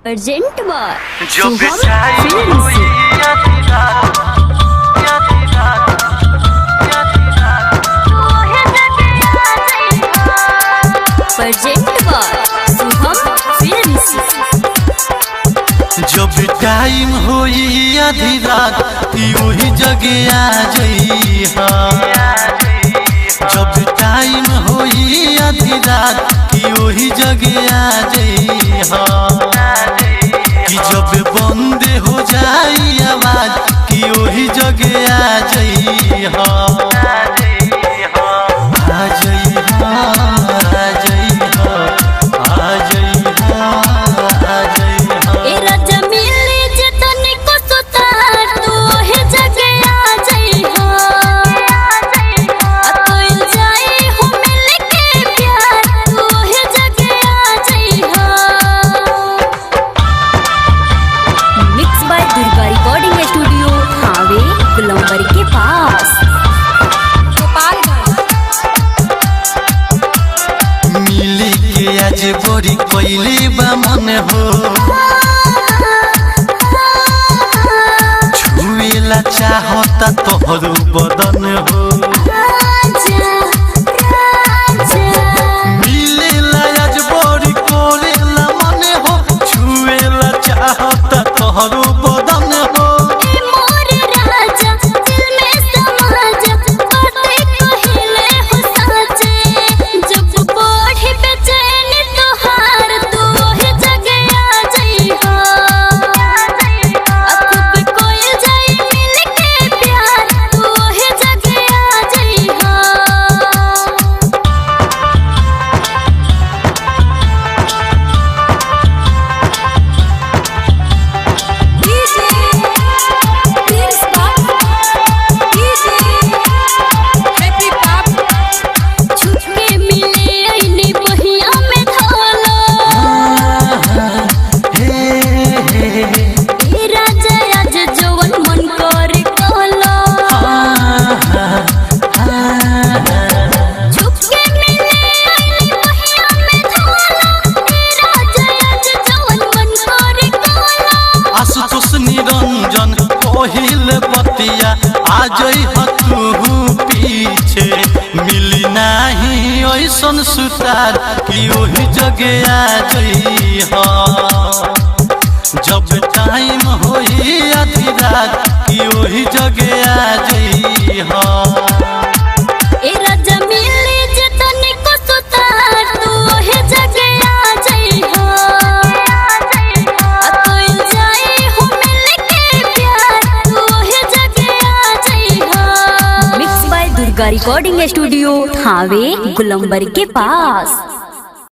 Urgent बार जो बेचाई हुई अर्जेंट बार शुभम फिल्म्स। जब टाइम होई आधी रात की वही जगह आ जइहा। जब टाइम होई आधी रात की वही जगह आ जइहा। कि जब बंद हो जाई आवाज की वही जगह आ जइहा। आ जइहा, आ जइहा, आ जइहा, आ जइहा। ए राजा मिले जे तनिको सुतार तू हे जगह आ जइहा। आ कोई जाए हो मिल के प्यार तू हे जगह आ जइहा। Mix by Durga recording studio हावे गुलंबर के पास मिली के आज बड़ी कोइली बा मन हो। छुएला चाहता तोहरो बदन हो। मिलेला आज बड़ी कोइला मन हो। छुएला चाहता तोहरो बदन हो। निरंजन पहिल बतिया आ जइहा तू पीछे। मिली नाही ऐसन सुतार कि वही जगह आ जइहा। जब टाइम होई आधी रात कि वही जगह आ जइहा। ए राजा मिले जे तनिको सुतार तू हे जगह आ जइहा। आ कोई जाए हो मिल के प्यार तू हे जगह आ जइहा। Mix by Durga recording studio हावे गुलंबर के पास।